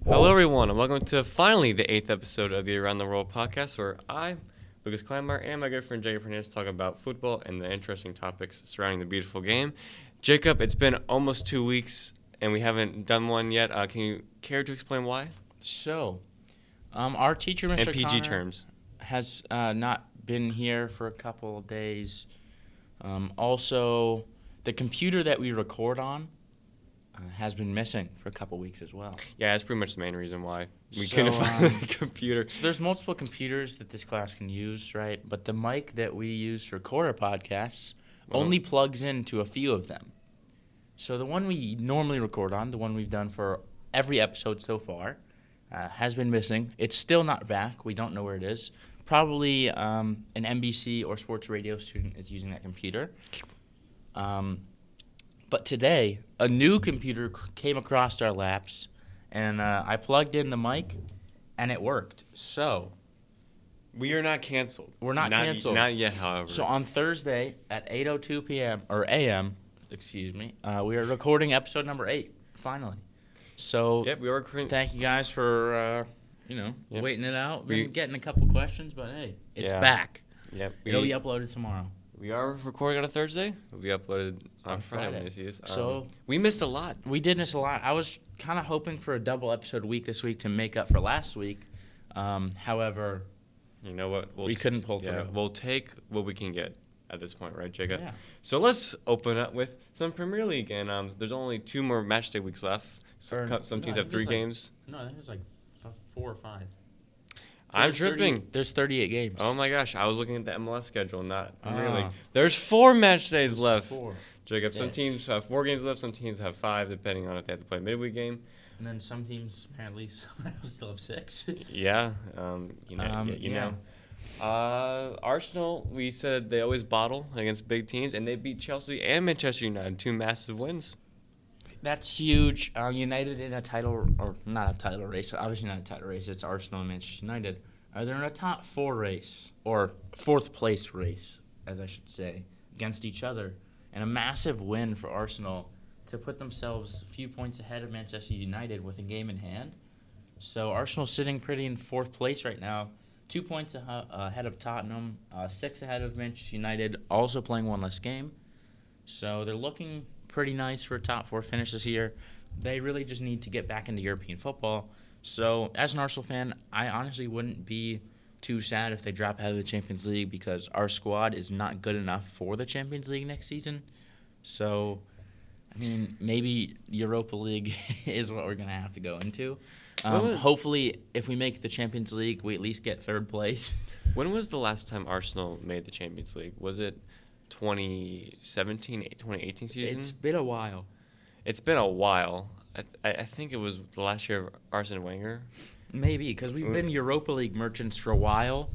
Hello, everyone, and welcome to finally the 8th episode of the Around the World podcast, where I, Lucas Kleinmeyer, and my good friend Jacob Fernandez talk about football and the interesting topics surrounding the beautiful game. Jacob, it's been almost 2 weeks, and we haven't done one yet. Can you care to explain why? So, our teacher, Mr. In PG Connor, terms. has not been here for a couple of days. Also, the computer that we record on has been missing for a couple weeks as well. Yeah, that's pretty much the main reason why we couldn't find the computer. So there's multiple computers that this class can use, right? But the mic that we use to record our podcasts only plugs into a few of them. So the one we normally record on, the one we've done for every episode so far, has been missing. It's still not back. We don't know where it is. Probably an NBC or sports radio student is using that computer. But today, a new computer came across our laps, and I plugged in the mic, and it worked. So We are not canceled. We're not canceled. Not yet, however. So on Thursday at 8:02 p.m. or a.m., we are recording episode number 8 finally. So yep, we are recording. Thank you guys for waiting it out. We've been getting a couple questions, but hey, it's back. Yep, It'll be uploaded tomorrow. We are recording on a Thursday. It'll be uploaded on Friday. So we missed a lot. We did miss a lot. I was kind of hoping for a double episode week this week to make up for last week. However, you know what? We couldn't pull through. Yeah, we'll take what we can get at this point, right, Jacob? Yeah. So let's open up with some Premier League, and there's only 2 more matchday weeks left. Some teams have 3 games. No, I think it's like 4 or 5. I'm tripping. There's 38 games. Oh my gosh, I was looking at the MLS schedule, not Premier League. Ah. There's 4 match days left. 4. Jacob, some teams have 4 games left, some teams have 5, depending on if they have to play a midweek game. And then some teams apparently still have 6. Yeah, you know. Arsenal, we said they always bottle against big teams, and they beat Chelsea and Manchester United, 2 massive wins. That's huge. United in a title, or not a title race, obviously not a title race, it's Arsenal and Manchester United. They're in a top 4 race, or 4th place race, as I should say, against each other. And a massive win for Arsenal to put themselves a few points ahead of Manchester United with a game in hand. So Arsenal's sitting pretty in 4th place right now, 2 points ahead of Tottenham, 6 ahead of Manchester United, also playing 1 less game. So they're looking pretty nice for a top 4 finish this year. They really just need to get back into European football. So as an Arsenal fan, I honestly wouldn't be too sad if they drop out of the Champions League because our squad is not good enough for the Champions League next season. So, I mean, maybe Europa League is what we're going to have to go into. Hopefully, if we make the Champions League, we at least get 3rd place. When was the last time Arsenal made the Champions League? Was it 2017, 2018 season? It's been a while. It's been a while. I think it was the last year of Arsene Wenger. Maybe, because we've been Europa League merchants for a while.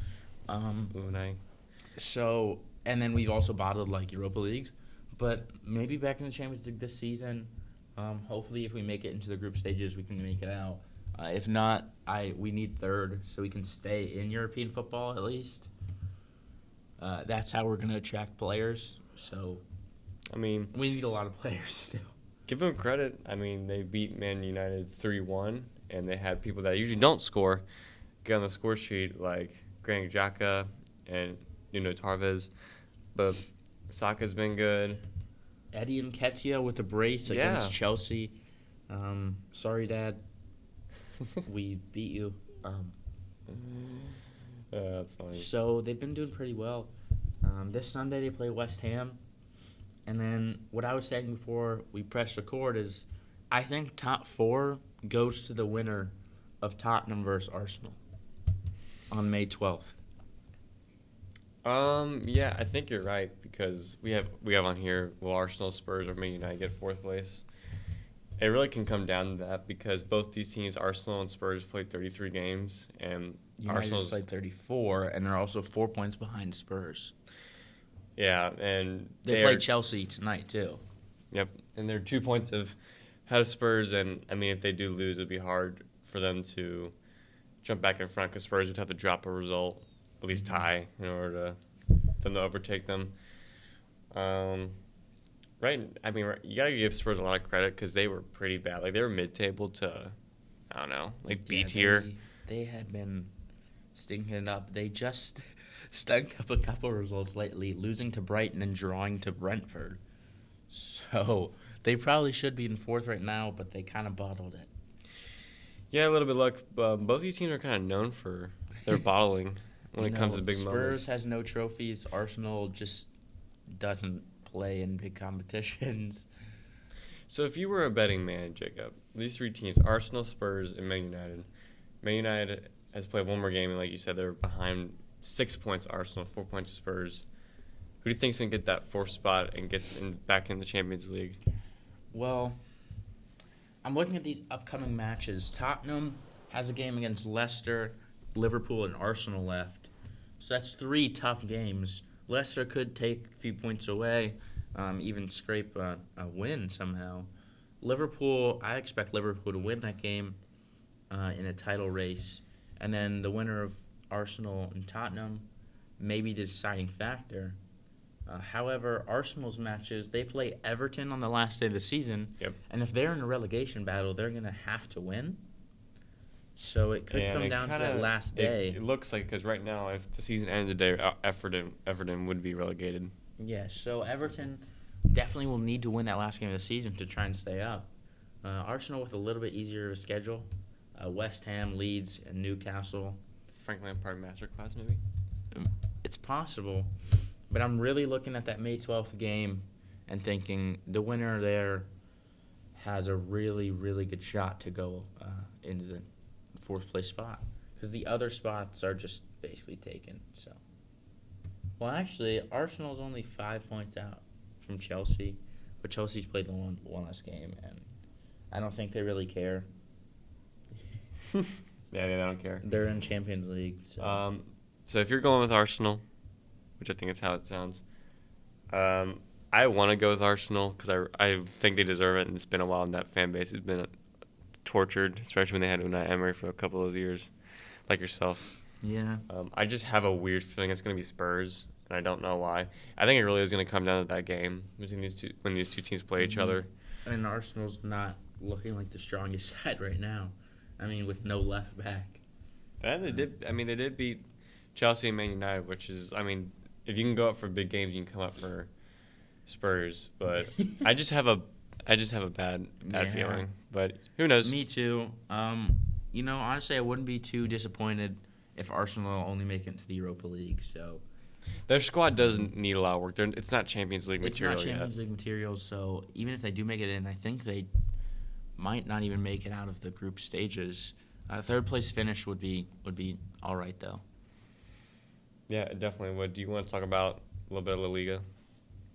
So, and then we've also bottled, Europa Leagues. But maybe back in the Champions League this season. Hopefully, if we make it into the group stages, we can make it out. If not, we need 3rd so we can stay in European football at least. That's how we're going to attract players. So, I mean, we need a lot of players still. Give them credit. I mean, they beat Man United 3-1, and they had people that usually don't score get on the score sheet like Granit Xhaka and Nuno Tavares. But Saka's been good. Eddie Nketiah with a brace against Chelsea. Sorry, Dad. We beat you. That's funny. So they've been doing pretty well. This Sunday they play West Ham. And then what I was saying before we pressed record is I think top 4 goes to the winner of Tottenham versus Arsenal on May 12th. Yeah, I think you're right because we have on here, will Arsenal, Spurs, or Man United get 4th place? It really can come down to that because both these teams, Arsenal and Spurs, played 33 games, and Arsenal's played 34, and they're also 4 points behind Spurs. Yeah, and they play Chelsea tonight too. Yep, and they're 2 points ahead of Spurs, and I mean if they do lose, it'd be hard for them to jump back in front because Spurs would have to drop a result, at least tie, in order for them to overtake them. Right, I mean you gotta give Spurs a lot of credit because they were pretty bad. Like they were mid-table to I don't know, like B tier. They had been stinking it up. They just stunk up a couple results lately, losing to Brighton and drawing to Brentford. So they probably should be in fourth right now, but they kind of bottled it. Yeah, a little bit luck. Both these teams are kind of known for their bottling when it comes to big moments. Spurs has no trophies. Arsenal just doesn't play in big competitions. So if you were a betting man, Jacob, these three teams, Arsenal, Spurs, and Man United. Man United has played one more game, and like you said, they're behind 6 points Arsenal, 4 points Spurs. Who do you think's going to get that fourth spot and gets back in the Champions League? Well, I'm looking at these upcoming matches. Tottenham has a game against Leicester, Liverpool, and Arsenal left. So that's 3 tough games. Leicester could take a few points away, even scrape a win somehow. Liverpool, I expect Liverpool to win that game in a title race. And then the winner of Arsenal and Tottenham may be the deciding factor. However, Arsenal's matches, they play Everton on the last day of the season. Yep. And if they're in a relegation battle, they're going to have to win. So it could come down to that last day. It looks like, because right now, if the season ended today, Everton would be relegated. Yes, so Everton definitely will need to win that last game of the season to try and stay up. Arsenal with a little bit easier of a schedule. West Ham, Leeds, and Newcastle. Frank Lampard masterclass, maybe? It's possible. But I'm really looking at that May 12th game and thinking the winner there has a really, really good shot to go into the fourth place spot. Because the other spots are just basically taken. So, well, actually, Arsenal's only 5 points out from Chelsea. But Chelsea's played the one last game, and I don't think they really care. Yeah, they don't care. They're in Champions League. So if you're going with Arsenal, which I think is how it sounds, I want to go with Arsenal because I think they deserve it, and it's been a while, and that fan base has been tortured, especially when they had Unai Emery for a couple of years, like yourself. Yeah. I just have a weird feeling it's going to be Spurs, and I don't know why. I think it really is going to come down to that game between these two when these two teams play each other. And Arsenal's not looking like the strongest side right now. I mean, with no left back. And they did beat Chelsea and Man United, which is, I mean, if you can go up for big games, you can come up for Spurs. But I just have a bad feeling. But who knows? Me too. Honestly, I wouldn't be too disappointed if Arsenal only make it to the Europa League. So their squad doesn't need a lot of work. It's not Champions League material yet. It's not Champions League material. So even if they do make it in, I think they might not even make it out of the group stages. Third place finish would be all right though. Yeah, definitely would. Do you want to talk about a little bit of La Liga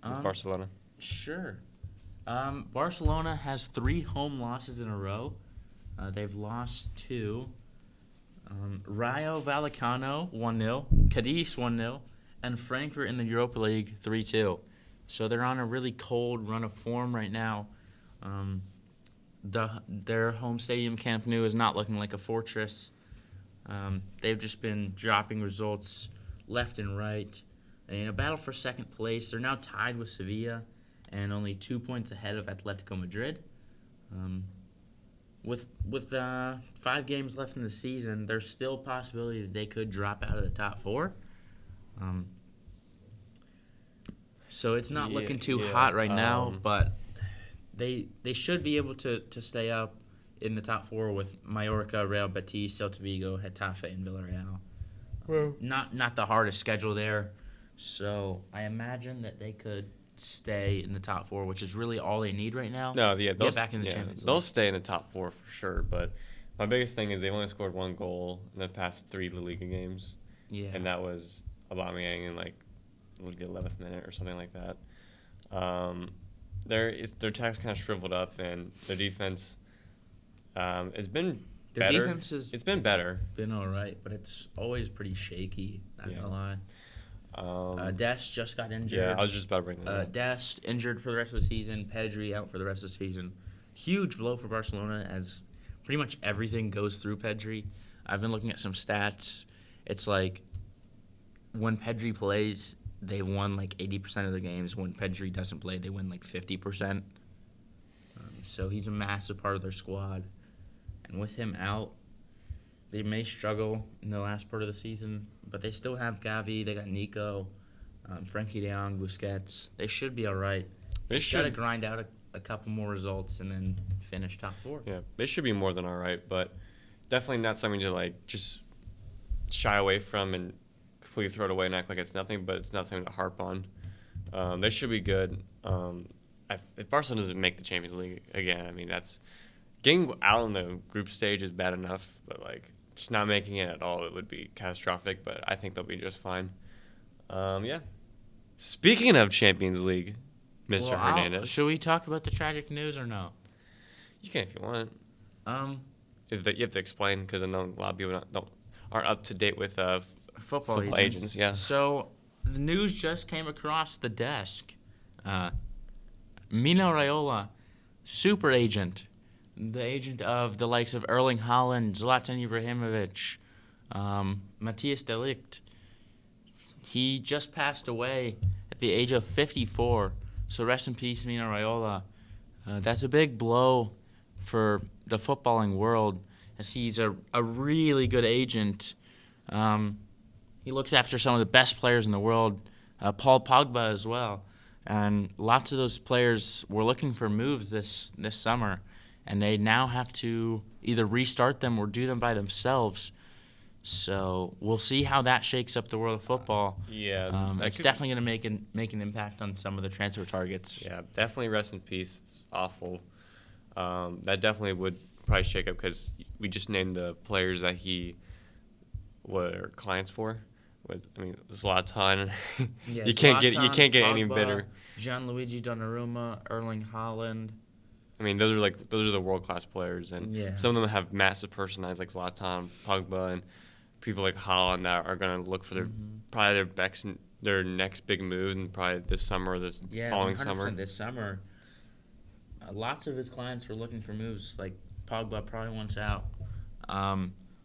with Barcelona? Sure. Barcelona has 3 home losses in a row. They've lost to Rayo Vallecano 1-0, Cadiz 1-0, and Frankfurt in the Europa League 3-2. So they're on a really cold run of form right now. Their home stadium, Camp Nou, is not looking like a fortress. They've just been dropping results left and right. In a battle for second place, they're now tied with Sevilla and only 2 points ahead of Atletico Madrid. With 5 games left in the season, there's still a possibility that they could drop out of the top 4. So it's not looking too hot right now, but they should be able to stay up in the top 4 with Mallorca, Real Betis, Celta Vigo, Getafe, and Villarreal. Not the hardest schedule there, so I imagine that they could stay in the top 4, which is really all they need right now. Get back in the Champions League. They'll stay in the top 4 for sure, but my biggest thing is they've only scored 1 goal in the past 3 La Liga games. Yeah. And that was Aubameyang in like the 11th minute or something like that. Their attack's kind of shriveled up, and their defense has been Their better. defense has It's been better. been all right, but it's always pretty shaky, not going to lie. Dest just got injured. Yeah, I was just about to bring that up. Dest injured for the rest of the season. Pedri out for the rest of the season. Huge blow for Barcelona as pretty much everything goes through Pedri. I've been looking at some stats. It's like when Pedri plays, they won like 80% of the games. When Pedri doesn't play, they win like 50%. So he's a massive part of their squad. And with him out, they may struggle in the last part of the season, but they still have Gavi. They got Nico, Frankie de Jong, Busquets. They should be all right. They got to grind out a couple more results and then finish top 4. Yeah, they should be more than all right, but definitely not something to just shy away from and completely throw it away and act like it's nothing. But it's not something to harp on. They should be good. If Barcelona doesn't make the Champions League again, I mean that's getting out in the group stage is bad enough, but just not making it at all, it would be catastrophic. But I think they'll be just fine. Yeah. Speaking of Champions League, Mr. Hernandez. Should we talk about the tragic news or no? You can if you want. You have to explain because I know a lot of people aren't up to date with football agents. Yeah. So the news just came across the desk. Mino Raiola, super agent, the agent of the likes of Erling Haaland, Zlatan Ibrahimovic, Matthias de Ligt. He just passed away at the age of 54. So rest in peace, Mino Raiola. That's a big blow for the footballing world, as he's a really good agent. He looks after some of the best players in the world, Paul Pogba as well. And lots of those players were looking for moves this summer, and they now have to either restart them or do them by themselves. So we'll see how that shakes up the world of football. Yeah, it's definitely going to make an impact on some of the transfer targets. Yeah, definitely rest in peace. It's awful. That definitely would probably shake up because we just named the players that he were clients for. Zlatan. Yeah, you can't get Pogba, any better. Gianluigi Donnarumma, Erling Haaland. I mean, those are the world class players, and some of them have massive personalities like Zlatan, Pogba, and people like Haaland that are going to look for probably their next big move, and probably this summer or this following summer. This summer, lots of his clients were looking for moves. Like Pogba probably wants out.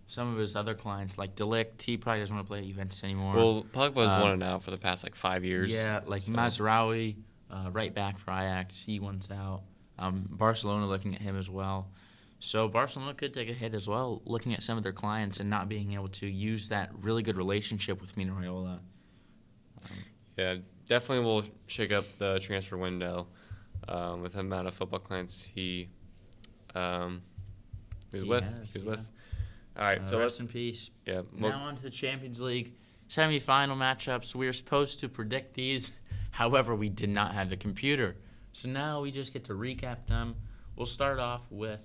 Some of his other clients, like De Ligt, he probably doesn't want to play at Juventus anymore. Well, Pogba's wanted out for the past 5 years. Yeah, Mazraoui, right back for Ajax, he wants out. Barcelona looking at him as well. So Barcelona could take a hit as well, looking at some of their clients and not being able to use that really good relationship with Mino Raiola. Yeah, definitely will shake up the transfer window with the amount of football clients he was with. All right, so rest in peace. Yeah. Now on to the Champions League semifinal matchups. We were supposed to predict these, however, we did not have the computer. So now we just get to recap them. We'll start off with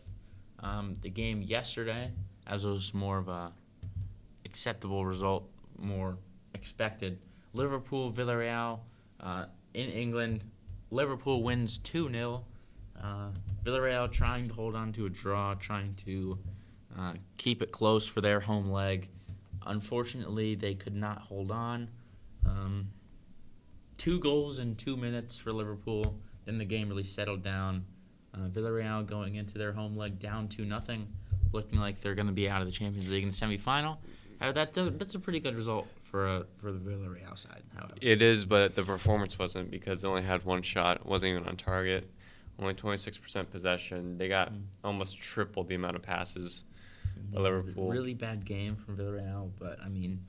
the game yesterday, as it was more of a acceptable result, more expected. Liverpool-Villarreal in England. Liverpool wins 2-0. Villarreal trying to hold on to a draw, trying to keep it close for their home leg. Unfortunately, they could not hold on. 2 goals in 2 minutes for Liverpool. Then the game really settled down. Villarreal going into their home leg down 2-0, looking like they're going to be out of the Champions League in the semifinal. That's a pretty good result for the Villarreal side, however. It is, but the performance wasn't because they only had one shot. It wasn't even on target. Only 26% possession. They got almost triple the amount of passes. Liverpool. Really bad game from Villarreal, but I mean,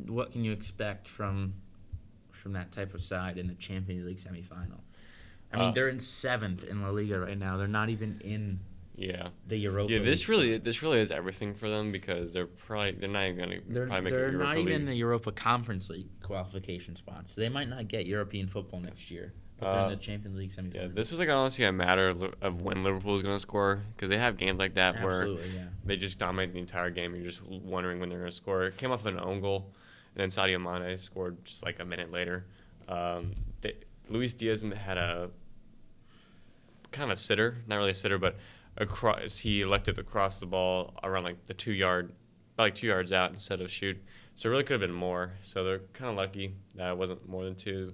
what can you expect from that type of side in the Champions League semifinal? I mean, they're in 7th in La Liga right now. They're not even in the Europa League. This really is everything for them because they're not even going to probably make it Europa League. They're not even in the Europa Conference League qualification spots. They might not get European football next year. But they're in the Champions League semifinal. Yeah, this was honestly a matter of when Liverpool is going to score because they have games like that where they just dominate the entire game. You're just wondering when they're going to score. It came off an own goal, and then Sadio Mane scored just a minute later. Luis Diaz had a kind of a sitter, not really a sitter, but he elected to cross the ball around the 2 yard, about 2 yards out instead of shoot. So it really could have been more. So they're kind of lucky that it wasn't more than 2.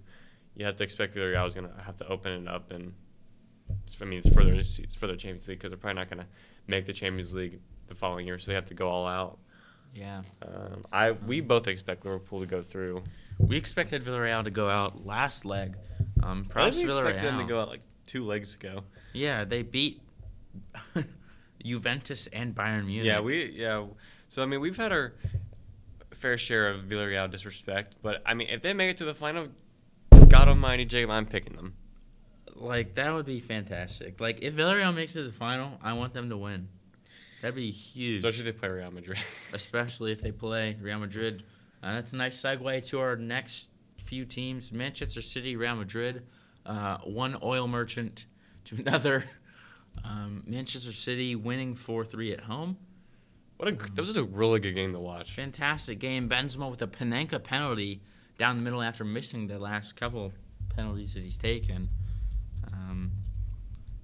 You have to expect Villarreal is going to have to open it up, and it's further Champions League because they're probably not going to make the Champions League the following year, so they have to go all out. Yeah. We both expect Liverpool to go through. We expected Villarreal to go out last leg. I expected them to go out 2 legs ago. Yeah, they beat Juventus and Bayern Munich. So I mean, we've had our fair share of Villarreal disrespect, but I mean, if they make it to the final, God Almighty, Jacob, I'm picking them. Like, that would be fantastic. Like, if Villarreal makes it to the final, I want them to win. That'd be huge. Especially if they play Real Madrid. Especially if they play Real Madrid. That's a nice segue to our next few teams. Manchester City, Real Madrid. One oil merchant to another. Manchester City winning 4-3 at home. That was just a really good game to watch. Fantastic game. Benzema with a Panenka penalty down the middle after missing the last couple penalties that he's taken.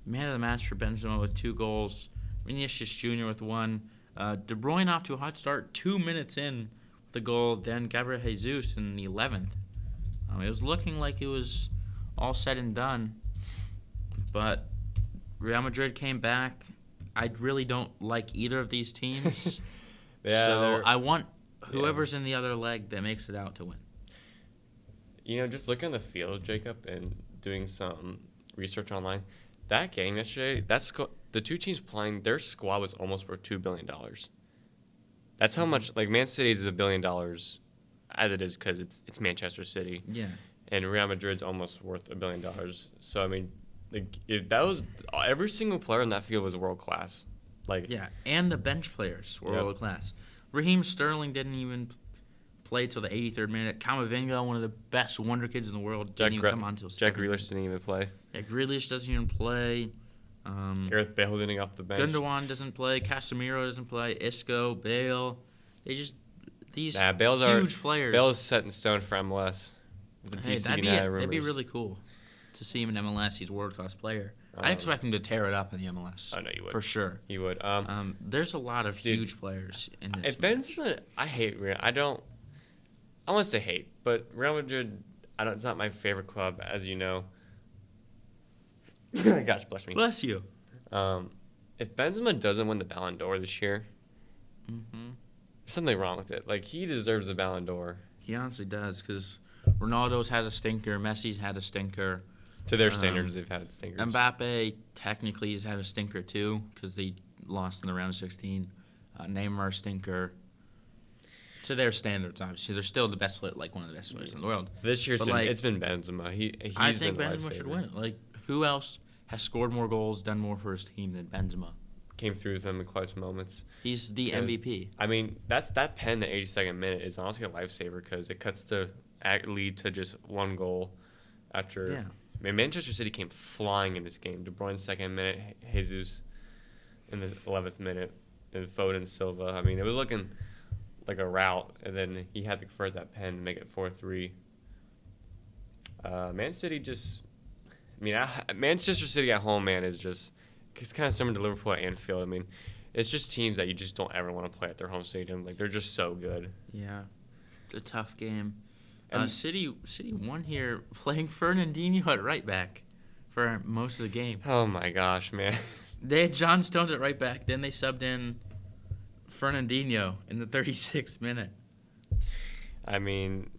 Man of the match for Benzema with 2 goals. Vinicius Jr. with 1. De Bruyne off to a hot start 2 minutes in the goal. Then Gabriel Jesus in the 11th. It was looking like it was all said and done. But Real Madrid came back. I really don't like either of these teams. So I want whoever's in the other leg that makes it out to win. You know, just looking on the field, Jacob, and doing some research online, that game yesterday, the two teams playing, their squad was almost worth $2 billion. That's how much, like, Man City is $1 billion as it is because it's Manchester City. Yeah. And Real Madrid's almost worth $1 billion. So, I mean, like, if that was every single player in that field was world class. Like, yeah, and the bench players were world class. Raheem Sterling didn't even play till the 83rd minute. Camavinga, one of the best wonder kids in the world, didn't even come on till Jack Grealish didn't even play. Yeah, Grealish doesn't even play. Gareth Bale didn't off the bench. Gundogan doesn't play. Casemiro doesn't play. Isco, Bale. These huge players. Bale's set in stone for MLS. That'd be really cool to see him in MLS. He's a world-class player. I expect him to tear it up in the MLS. I know you would. For sure. You would. There's a lot of huge players in this If Benzema, I hate Real. I want to say hate, but Real Madrid, it's not my favorite club, as you know. Gosh, bless me. Bless you. If Benzema doesn't win the Ballon d'Or this year, there's something wrong with it. Like, he deserves a Ballon d'Or. He honestly does, because Ronaldo's had a stinker. Messi's had a stinker. To their standards, they've had stinkers. Mbappe technically has had a stinker too because they lost in the round of 16. Neymar stinker. To their standards, obviously, they're still the best player, like one of the best players in the world. This year's it's been Benzema. I think Benzema should win it. Like, who else has scored more goals, done more for his team than Benzema? Came through with them in clutch moments. He's the MVP. I mean, that pen in the 82nd minute is honestly a lifesaver because it cuts to lead to just one goal after. Yeah. I mean, Manchester City came flying in this game. De Bruyne 2nd minute, Jesus in the 11th minute, and Foden, Silva. I mean, it was looking like a rout, and then he had to convert that pen to make it 4-3. Man City Manchester City at home, man, it's kind of similar to Liverpool at Anfield. I mean, it's just teams that you just don't ever want to play at their home stadium. Like, they're just so good. Yeah, it's a tough game. City won here playing Fernandinho at right back for most of the game. Oh, my gosh, man. They had John Stones at right back. Then they subbed in Fernandinho in the 36th minute. I mean,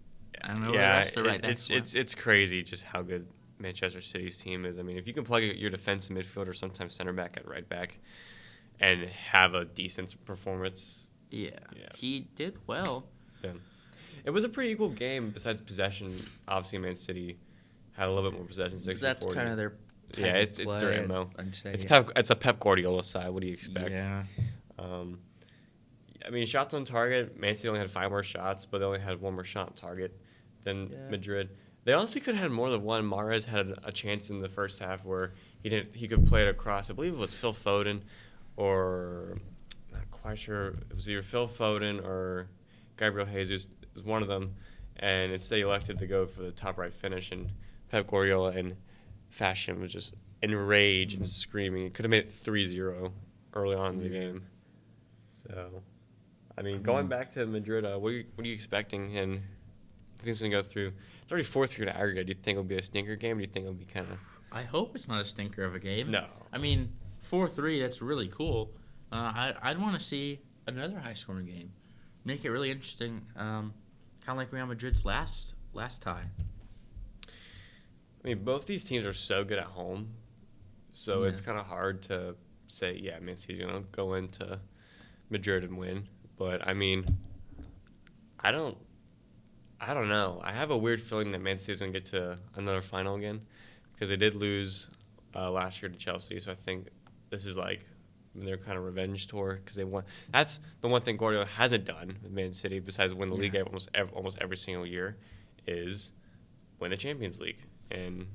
I don't know where the rest of the right back it's crazy just how good Manchester City's team is. I mean, if you can plug your defensive midfielder, sometimes center back at right back, and have a decent performance. Yeah. He did well. Yeah. It was a pretty equal game besides possession. Obviously, Man City had a little bit more possession. That's kind of their it's their MO. I'd say, it's a Pep Guardiola side. What do you expect? Yeah. I mean, shots on target. Man City only had 5 more shots, but they only had 1 more shot on target than Madrid. They honestly could have had more than one. Mahrez had a chance in the first half where he could play it across. I believe it was Phil Foden, or not quite sure. It was either Phil Foden or Gabriel Jesus. It was one of them, and instead he elected to go for the top right finish. And Pep Guardiola in fashion was just enraged and screaming. He could have made it 3-0 early on in the game. So, I mean, going back to Madrid, what are you expecting? And I think it's going to go through. It's already 4-3 to aggregate. Do you think it'll be a stinker game? Or do you think it'll be kind of? I hope it's not a stinker of a game. No. I mean, 4-3. That's really cool. I'd want to see another high-scoring game. Make it really interesting. Kind of like Real Madrid's last tie. I mean, both these teams are so good at home, so it's kind of hard to say, yeah, Man City's going to go into Madrid and win. But, I mean, I don't know. I have a weird feeling that Man City's going to get to another final again because they did lose last year to Chelsea. So I think this is like their kind of revenge tour because they won. That's the one thing Guardiola hasn't done with Man City besides win the league almost every single year is win the Champions League. And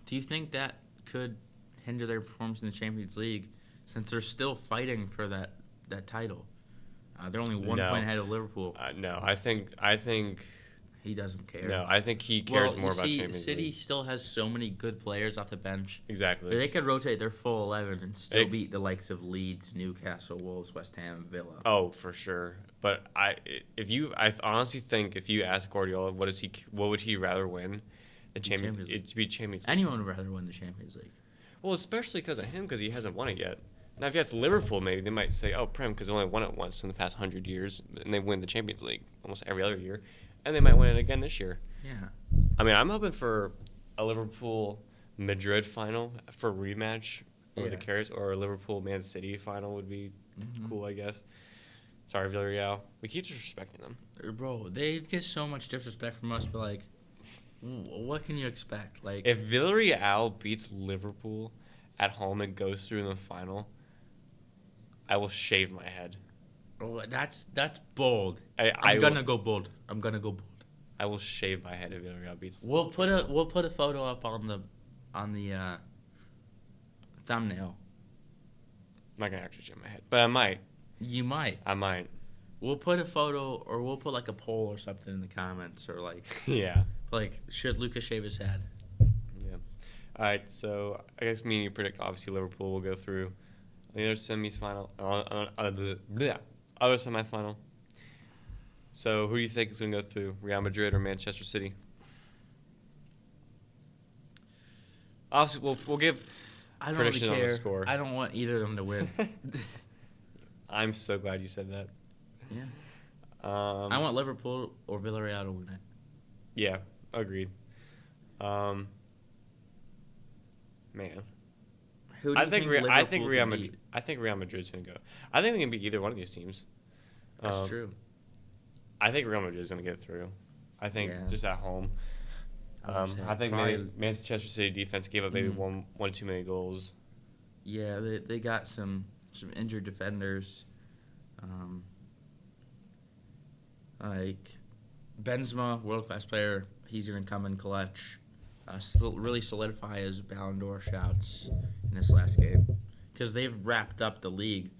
do you think that could hinder their performance in the Champions League since they're still fighting for that title? They're only one point ahead of Liverpool. No, I think he doesn't care. No, I think he cares more about Champions League. City still has so many good players off the bench. Exactly. They could rotate their full 11 and still beat the likes of Leeds, Newcastle, Wolves, West Ham, and Villa. Oh, for sure. But I honestly think if you ask Guardiola what would he rather win, the Champions League. It'd be Champions League. Anyone would rather win the Champions League. Well, especially because of him, because he hasn't won it yet. Now, if you ask Liverpool, maybe they might say, "Oh, Prem," because they only won it once in the past 100 years, and they win the Champions League almost every other year, and they might win it again this year. Yeah. I mean, I'm hoping for a Liverpool-Madrid final for a rematch over the Carriers, or a Liverpool-Man City final would be cool, I guess. Sorry, Villarreal. We keep disrespecting them. Bro, they get so much disrespect from us, but, like, what can you expect? Like, if Villarreal beats Liverpool at home and goes through in the final, I will shave my head. Oh, that's bold. I'm gonna go bold. I will shave my head if Villarreal beats. We'll put a photo up on the thumbnail. I'm not gonna actually shave my head, but I might. You might. I might. We'll put a photo, or we'll put like a poll or something in the comments, or like yeah. Like, should Lucas shave his head? Yeah. All right. So I guess me and you predict obviously Liverpool will go through the other semifinal. Other semifinal. So who do you think is going to go through, Real Madrid or Manchester City? Obviously, we'll give prediction on the score. I don't want either of them to win. I'm so glad you said that. Yeah. I want Liverpool or Villarreal to win it. Yeah, agreed. Man. Who do you think Real Madrid? I think Real Madrid's going to go. I think they can beat either one of these teams. That's true. I think Real Madrid is going to get through. I think just at home. I think maybe Manchester City defense gave up maybe one too many goals. Yeah, they got some injured defenders. Like Benzema, world-class player, he's going to come in clutch. Really solidify his Ballon d'Or shouts in this last game. Because they've wrapped up the league,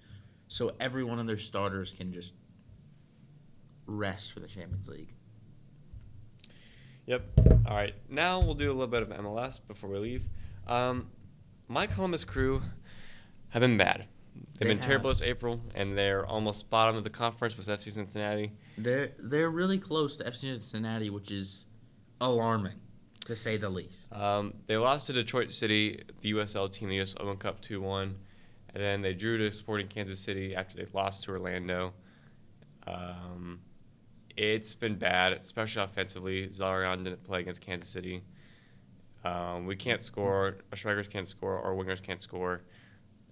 so every one of their starters can just rest for the Champions League. Yep. All right. Now we'll do a little bit of MLS before we leave. My Columbus Crew have been bad. They've been terrible this April, and they're almost bottom of the conference with FC Cincinnati. They're really close to FC Cincinnati, which is alarming, to say the least. They lost to Detroit City, the USL team, the US Open Cup 2-1, and then they drew to Sporting Kansas City after they lost to Orlando. It's been bad, especially offensively. Zarian didn't play against Kansas City. We can't score. Our strikers can't score. Our wingers can't score.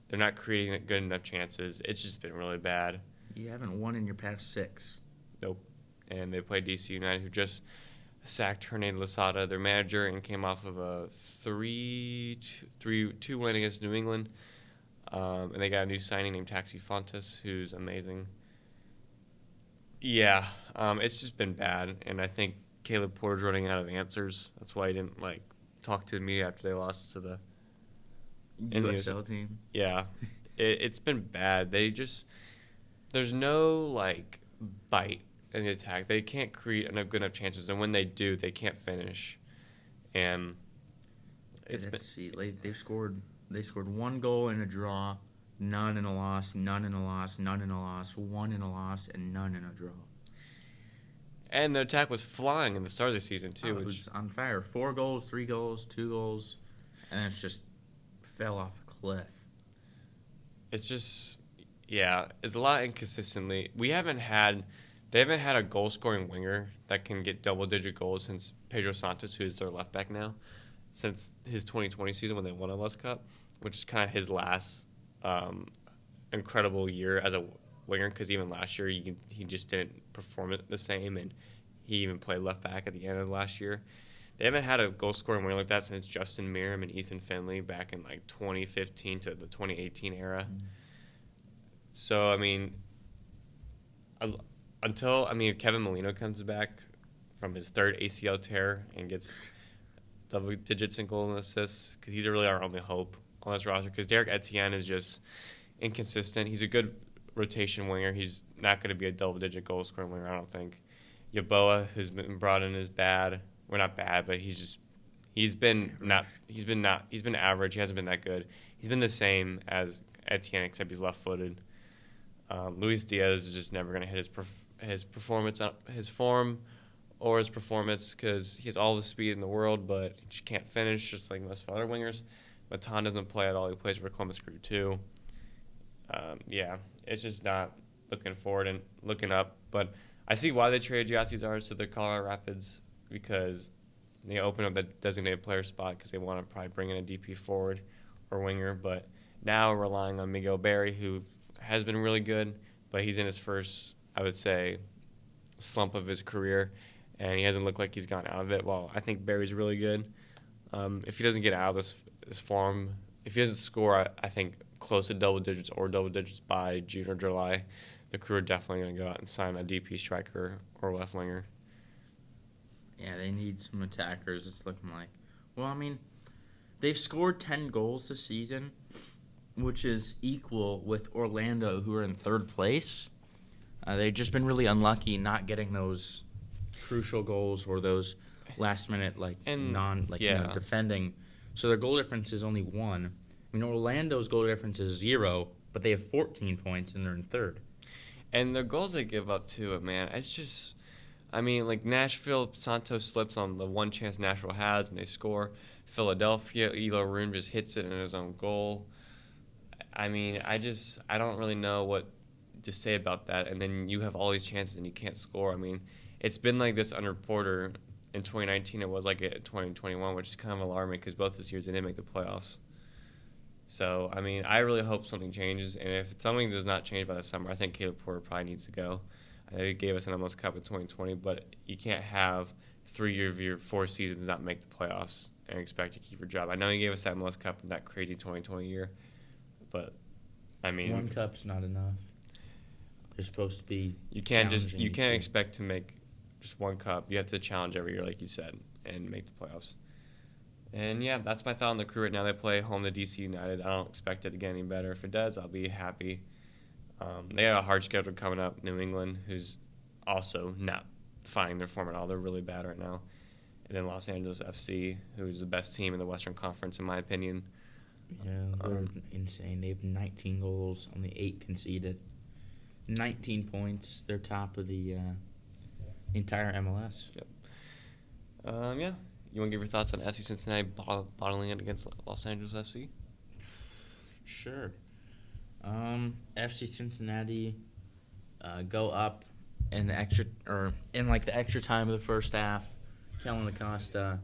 They're not creating good enough chances. It's just been really bad. You haven't won in your past 6. Nope. And they played DC United, who just sacked Hernán Losada, their manager, and came off of a 3-2 win against New England. And they got a new signing named Taxi Fontes, who's amazing. Yeah, it's just been bad, and I think Caleb Porter's running out of answers. That's why he didn't talk to the media after they lost to the USL team. Yeah, it's been bad. There's no bite in the attack. They can't create good enough chances, and when they do, they can't finish. And they scored 1 goal in a draw. None in a loss, none in a loss, none in a loss, 1 in a loss, and none in a draw. And the attack was flying in the start of the season, too. It was on fire. 4 goals, 3 goals, 2 goals, and it's just fell off a cliff. It's just, it's a lot inconsistently. They haven't had a goal-scoring winger that can get double-digit goals since Pedro Santos, who is their left back now, since his 2020 season when they won MLS Cup, which is kind of his last incredible year as a winger, because even last year he just didn't perform it the same, and he even played left back at the end of last year. They haven't had a goal scoring winger like that since Justin Meram and Ethan Finley back in like 2015 to the 2018 era. So I mean, until Kevin Molino comes back from his third ACL tear and gets double digits in goals and assists, because he's really our only hope on this roster. Because Derek Etienne is just inconsistent. He's a good rotation winger. He's not going to be a double-digit goal-scoring winger, I don't think. Yeboah, who's been brought in, is bad. We're not bad, but he's been average. He hasn't been that good. He's been the same as Etienne, except he's left-footed. Luis Diaz is just never going to hit his performance, his form, or his performance, because he has all the speed in the world, but he just can't finish, just like most other wingers. Matan doesn't play at all. He plays for Columbus Crew too. It's just not looking forward and looking up. But I see why they traded Giassi Zardes to the Colorado Rapids, because they open up that designated player spot because they want to probably bring in a DP forward or winger. But now we're relying on Miguel Berry, who has been really good, but he's in his first, I would say, slump of his career, and he hasn't looked like he's gotten out of it. Well, I think Berry's really good. If he doesn't get out of this form, if he doesn't score, I think close to double digits or double digits by June or July, the Crew are definitely going to go out and sign a DP striker or left winger. Yeah, they need some attackers, it's looking like. Well, I mean, they've scored 10 goals this season, which is equal with Orlando, who are in third place. They've just been really unlucky not getting those crucial goals or those last-minute, defending. So their goal difference is only 1. I mean, Orlando's goal difference is 0, but they have 14 points, and they're in third. And the goals they give up to it, man, it's just, Nashville, Santos slips on the one chance Nashville has, and they score. Philadelphia, Elo Room just hits it in his own goal. I don't really know what to say about that. And then you have all these chances and you can't score. It's been like this under Porter. In 2019, it was like it in 2021, which is kind of alarming because both those years they didn't make the playoffs. So, I really hope something changes. And if something does not change by the summer, I think Caleb Porter probably needs to go. I know he gave us an MLS Cup in 2020, but you can't have 4 seasons not make the playoffs and expect to keep your job. I know he gave us that MLS Cup in that crazy 2020 year, but, one cup's not enough. They're supposed to be you can't expect to make just one cup. You have to challenge every year, like you said, and make the playoffs. And, yeah, that's my thought on the Crew right now. They play home to DC United. I don't expect it to get any better. If it does, I'll be happy. They have a hard schedule coming up. New England, who's also not finding their form at all. They're really bad right now. And then Los Angeles FC, who's the best team in the Western Conference, in my opinion. Yeah, they're insane. They have 19 goals, only 8 conceded. 19 points. They're top of the entire MLS. Yep. You want to give your thoughts on FC Cincinnati bottling it against Los Angeles FC? Sure. FC Cincinnati go up in the extra time of the first half. Kellen Acosta,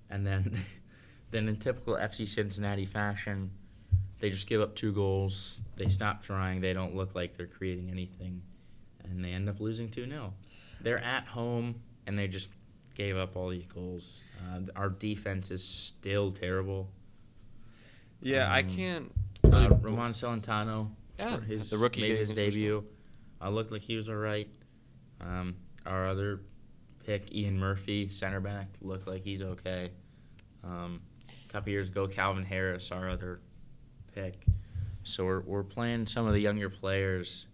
and then in typical FC Cincinnati fashion, they just give up 2 goals. They stop trying. They don't look like they're creating anything, and they end up losing 2-0. They're at home, and they just gave up all these goals. Our defense is still terrible. Yeah, I can't. Roman Celentano, the rookie made his debut. Looked like he was all right. Our other pick, Ian Murphy, center back, looked like he's okay. A couple years ago, Calvin Harris, our other pick. So we're playing some of the younger players,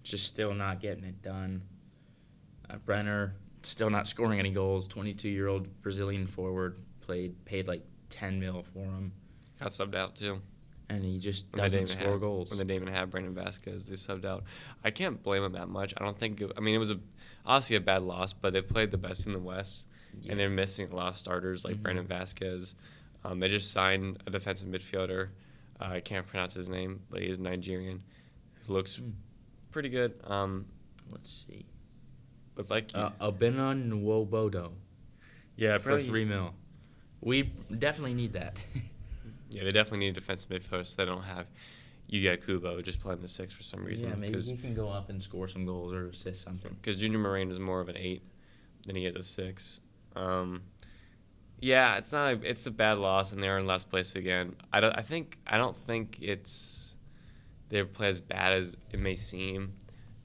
just still not getting it done. Brenner still not scoring any goals. 22-year-old Brazilian forward paid like $10 million for him. Got subbed out too. And he just doesn't score goals. When they didn't even have Brandon Vasquez, they subbed out. I can't blame him that much. I don't think it was obviously a bad loss, but they played the best in the West, and they're missing a lot of starters like Brandon Vasquez. They just signed a defensive midfielder. I can't pronounce his name, but he is Nigerian. Who looks pretty good. Let's see. But Obinna Nwobodo. Yeah, for $3 million. We definitely need that. Yeah, they definitely need a defensive midfielder. They don't have Yuya Kubo just playing the 6 for some reason. Yeah, maybe he can go up and score some goals or assist something. Because Junior Moraine is more of an 8 than he is a 6. Yeah, it's a bad loss, and they're in last place again. I don't think they play as bad as it may seem.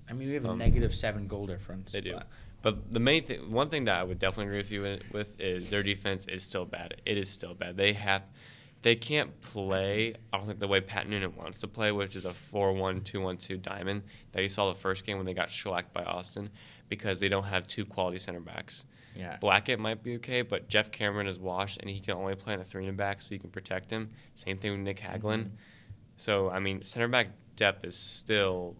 I mean, we have a -7 goal difference. They do. But the main thing, one thing that I would definitely agree with you with is their defense is still bad. It is still bad. They can't play, I don't think, the way Pat Noonan wants to play, which is a 4-1-2-1-2 diamond that you saw the first game when they got shellacked by Austin, because they don't have 2 quality center backs. Yeah. Blackett might be okay, but Jeff Cameron is washed, and he can only play in a 3-in-back, so you can protect him. Same thing with Nick Hagelin. Mm-hmm. So, I mean, center back depth is still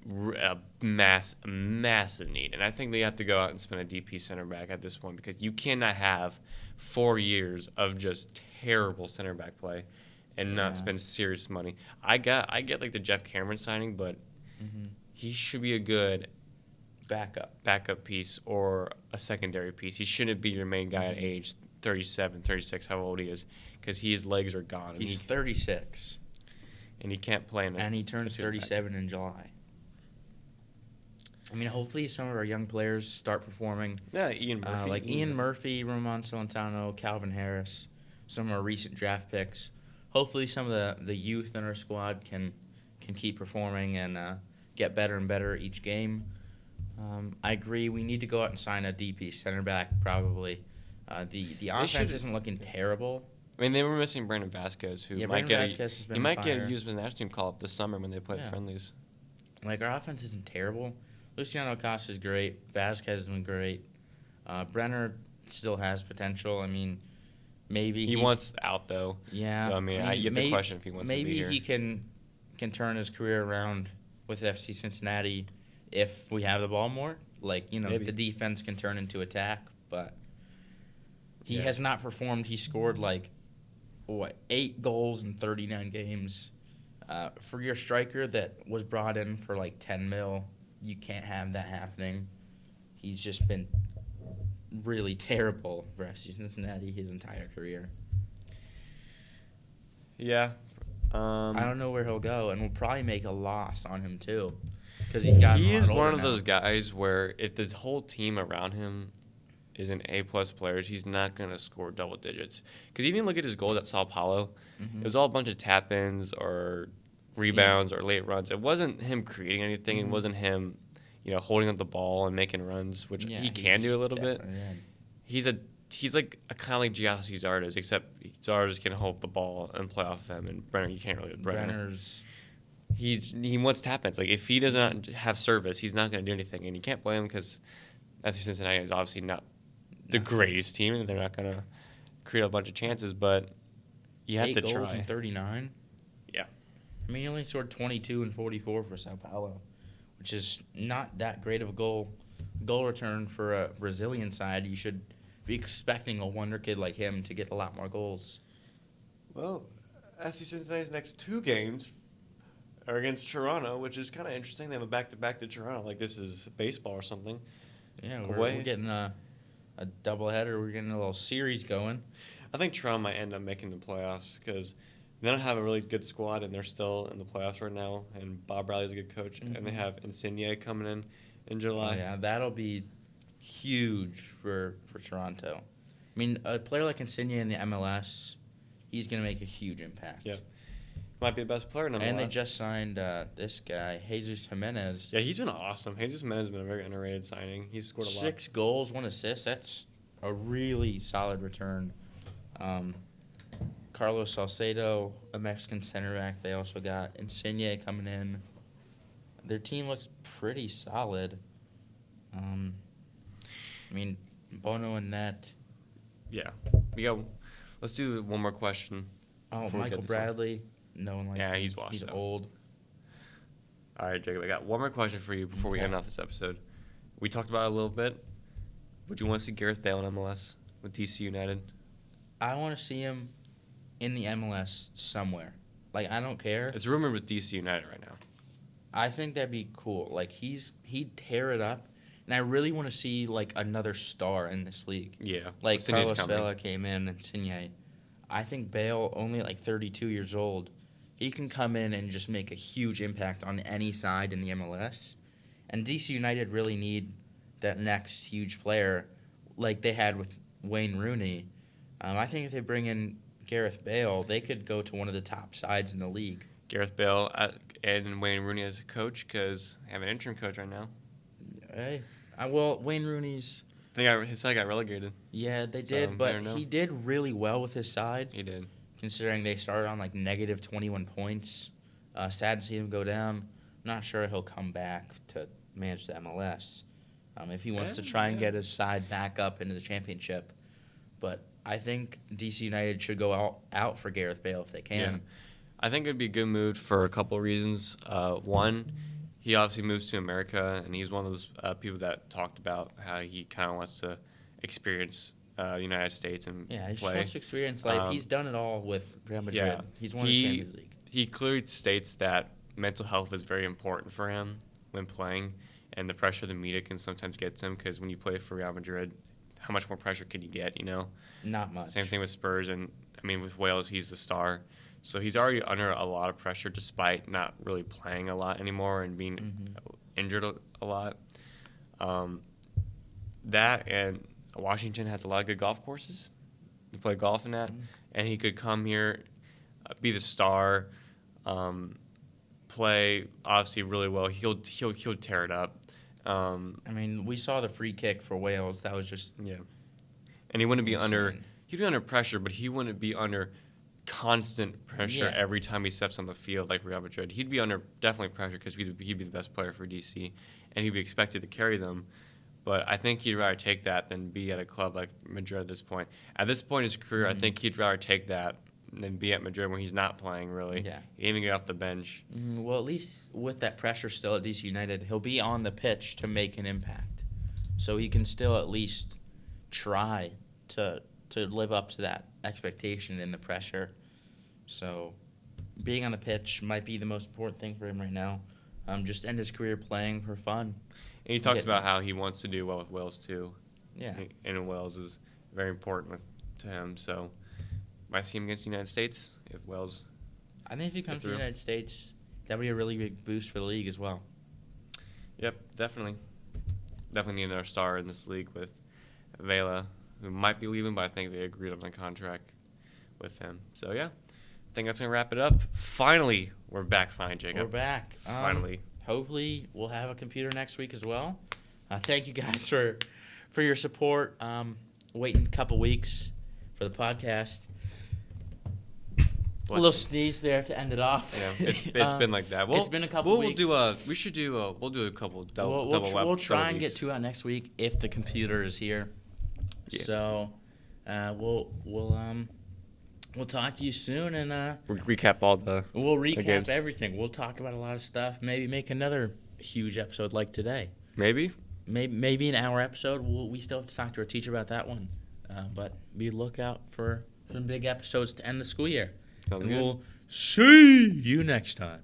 a massive need, and I think they have to go out and spend a DP center back at this point, because you cannot have 4 years of just terrible center back play and not spend serious money. I get like the Jeff Cameron signing, but he should be a good backup piece or a secondary piece. He shouldn't be your main guy at age 37, 36, how old he is, because his legs are gone. He's 36. And he can't play and he turns 37 in July. I mean, hopefully some of our young players start performing. Yeah, Ian Murphy. Ian Murphy, Roman Celentano, Calvin Harris, some of our recent draft picks. Hopefully some of the youth in our squad can keep performing and get better and better each game. I agree. We need to go out and sign a DP center back, probably. The offense isn't looking terrible. I mean, they were missing Brandon Vasquez, who might get a use his national team call up this summer when they play friendlies. Like, our offense isn't terrible. Luciano Acosta is great. Vasquez has been great. Brenner still has potential. I mean, maybe he wants out, though. Yeah. So, I mean, you have to question if he wants to be here. Maybe he can turn his career around with FC Cincinnati if we have the ball more. Like, if the defense can turn into attack. But he has not performed. He scored, 8 goals in 39 games. For your striker that was brought in for, 10 mil, you can't have that happening. He's just been really terrible for FC Cincinnati his entire career. Yeah. I don't know where he'll go, and we'll probably make a loss on him too, because he's got. He is one of those guys where if the whole team around him is an A-plus players, he's not going to score double digits. Because even look at his goals at Sao Paulo, it was all a bunch of tap-ins or rebounds or late runs. It wasn't him creating anything. It wasn't him, holding up the ball and making runs, which he can do a little bit. He's like a kind of like Giassi Zardes, except Zardes can hold the ball and play off him, and Brenner, you can't really with Brenner. He wants tap-ins. Like, if he doesn't have service, he's not going to do anything, and you can't blame him because FC Cincinnati is obviously not the greatest team, and they're not going to create a bunch of chances, but you have to try. 8 goals in 39? Yeah. I mean, he only scored 22 and 44 for Sao Paulo, which is not that great of a goal return for a Brazilian side. You should be expecting a wonder kid like him to get a lot more goals. Well, FC Cincinnati's next 2 games are against Toronto, which is kind of interesting. They have a back-to-back to Toronto, like this is baseball or something. Yeah, we're getting a doubleheader. We're getting a little series going. I think Toronto might end up making the playoffs because they don't have a really good squad, and they're still in the playoffs right now. And Bob Riley's a good coach, and they have Insigne coming in July. Oh, yeah, that'll be huge for Toronto. I mean, a player like Insigne in the MLS, he's going to make a huge impact. Yeah. Might be the best player in MLS. And they just signed this guy, Jesus Jimenez. Yeah, he's been awesome. Jesus Jimenez has been a very underrated signing. He's scored a lot. 6 goals, 1 assist. That's a really solid return. Carlos Salcedo, a Mexican center back. They also got Insigne coming in. Their team looks pretty solid. I mean, Bono and net. Yeah. Let's do one more question. Oh, Michael Bradley. No one likes him. Yeah, he's washed. He's old. All right, Jacob, I got one more question for you before we end off this episode. We talked about it a little bit. Would you want to see Gareth Bale in MLS with DC United? I want to see him in the MLS somewhere. Like, I don't care. It's rumored with DC United right now. I think that'd be cool. Like, he'd tear it up. And I really want to see, another star in this league. Yeah. Like, Carlos Vela came in and Insigne. I think Bale, only like 32 years old, he can come in and just make a huge impact on any side in the MLS. And DC United really need that next huge player like they had with Wayne Rooney. I think if they bring in Gareth Bale, they could go to one of the top sides in the league. Gareth Bale and Wayne Rooney as a coach because I have an interim coach right now. Hey, well, Wayne Rooney's... His side got relegated. Yeah, they did, but he did really well with his side. He did. Considering they started on like negative 21 points. Sad to see him go down. Not sure he'll come back to manage the MLS if he wants to try and get his side back up into the championship. But I think DC United should go out for Gareth Bale if they can. Yeah. I think it would be a good move for a couple of reasons. One, he obviously moves to America, and he's one of those people that talked about how he kind of wants to experience the United States and play. He just play. wants to experience life. He's done it all with Real Madrid. Yeah. He's won the Champions League. He clearly states that mental health is very important for him when playing, and the pressure of the media can sometimes get to him because when you play for Real Madrid, how much more pressure can you get, Not much. Same thing with Spurs, and, with Wales, he's the star. So he's already under a lot of pressure despite not really playing a lot anymore and being injured a lot. That and Washington has a lot of good golf courses. You play golf in that, and he could come here, be the star, play obviously really well. He'll tear it up. We saw the free kick for Wales. That was just and he wouldn't be he'd be under pressure, but he wouldn't be under constant pressure every time he steps on the field like Real Madrid. He'd be under definitely pressure because he'd be the best player for DC, and he'd be expected to carry them. But I think he'd rather take that than be at a club like Madrid at this point. At this point in his career, I think he'd rather take that than be at Madrid when he's not playing, really. Yeah. He didn't even get off the bench. Well, at least with that pressure still at DC United, he'll be on the pitch to make an impact. So he can still at least try to live up to that expectation and the pressure. So being on the pitch might be the most important thing for him right now. Just end his career playing for fun. And he talks about how he wants to do well with Wales, too. Yeah. And Wales is very important to him. So might see him against the United States if Wales... I think if he comes to the United States, that would be a really big boost for the league as well. Yep, definitely. Definitely need another star in this league with Vela, who might be leaving, but I think they agreed on a contract with him. So, I think that's going to wrap it up. Finally, we're back fine, Jacob. We're back. Finally. Hopefully, we'll have a computer next week as well. Thank you guys for your support. Waiting a couple weeks for the podcast. A little sneeze there to end it off. Yeah, it's been like that. It's been a couple weeks. We'll do a couple double. We'll try and get to it next week if the computer is here. Yeah. So, we'll talk to you soon and we'll recap all the. We'll recap everything. We'll talk about a lot of stuff. Maybe make another huge episode like today. Maybe an hour episode. We still have to talk to our teacher about that one. But be lookout for some big episodes to end the school year. Sounds and good. We'll see you next time.